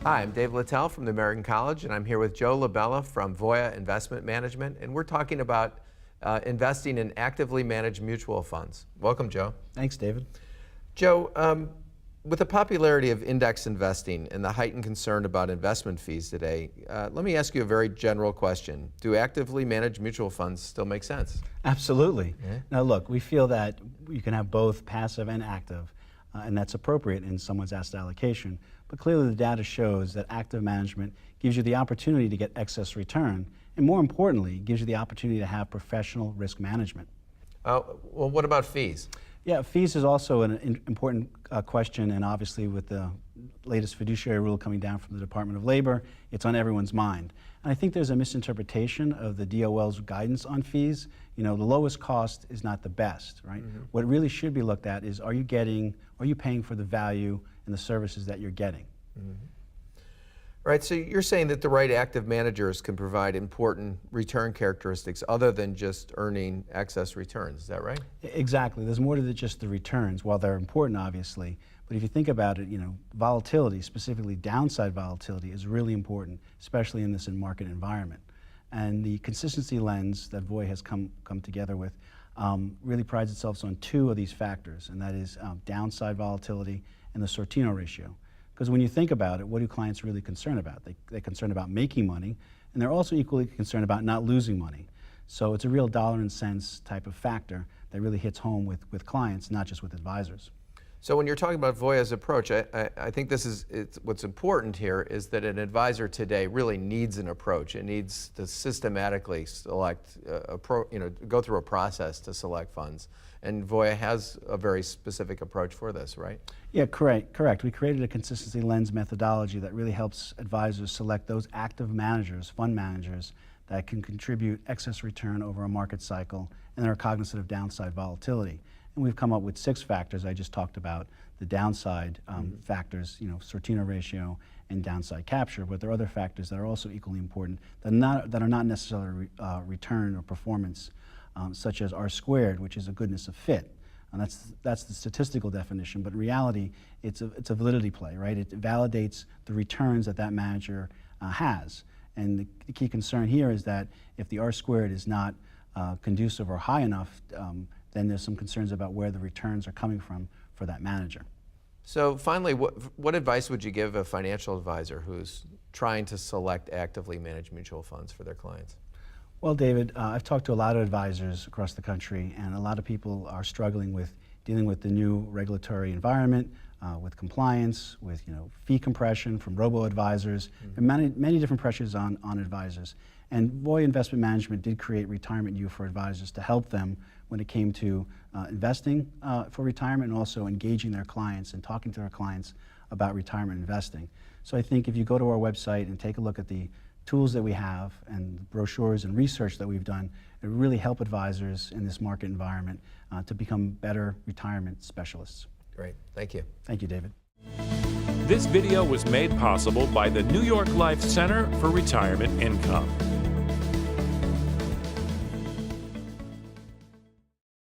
Hi, I'm Dave Littell from the American College, and I'm here with Joe Labella from Voya Investment Management, and we're talking about investing in actively managed mutual funds. Welcome, Joe. Thanks, David. Joe, with the popularity of index investing and the heightened concern about investment fees today, let me ask you a very general question. Do actively managed mutual funds still make sense? Absolutely. Yeah. Now look, we feel that you can have both passive and active, and that's appropriate in someone's asset allocation. But clearly the data shows that active management gives you the opportunity to get excess return, and more importantly, gives you the opportunity to have professional risk management. Well, what about fees? Yeah, fees is also an important question, and obviously with the latest fiduciary rule coming down from the Department of Labor, it's on everyone's mind. And I think there's a misinterpretation of the DOL's guidance on fees. You know, the lowest cost is not the best, right? Mm-hmm. What really should be looked at is, are you paying for the value and the services that you're getting? Mm-hmm. Right, so you're saying that the right active managers can provide important return characteristics other than just earning excess returns, is that right? Exactly. There's more to just the returns, while they're important, obviously. But if you think about it, you know, volatility, specifically downside volatility, is really important, especially in this market environment. And the consistency lens that Voya has come together with really prides itself on two of these factors, and that is downside volatility and the Sortino ratio. Because when you think about it, what do clients really concerned about? They're concerned about making money, and they're also equally concerned about not losing money. So it's a real dollar and cents type of factor that really hits home with clients, not just with advisors. So when you're talking about Voya's approach, I think what's important here is that an advisor today really needs an approach. It needs to systematically select, go through a process to select funds. And Voya has a very specific approach for this, right? Yeah, correct. We created a consistency lens methodology that really helps advisors select those active managers, fund managers, that can contribute excess return over a market cycle and are cognizant of downside volatility. And we've come up with 6 factors I just talked about, the downside factors, you know, Sortino ratio and downside capture, but there are other factors that are also equally important that are not necessarily return or performance, such as R squared, which is a goodness of fit. And that's the statistical definition, but in reality, it's a validity play, right? It validates the returns that manager has. And the key concern here is that if the R squared is not conducive or high enough, then there's some concerns about where the returns are coming from for that manager. So finally, what advice would you give a financial advisor who's trying to select actively managed mutual funds for their clients? Well, David, I've talked to a lot of advisors across the country, and a lot of people are struggling with dealing with the new regulatory environment, with compliance, with fee compression from robo-advisors, and many different pressures on advisors. And Voya Investment Management did create Retirement U for advisors to help them when it came to investing for retirement and also engaging their clients and talking to their clients about retirement investing. So I think if you go to our website and take a look at the tools that we have and brochures and research that we've done, it really help advisors in this market environment to become better retirement specialists. Great, thank you. Thank you, David. This video was made possible by the New York Life Center for Retirement Income.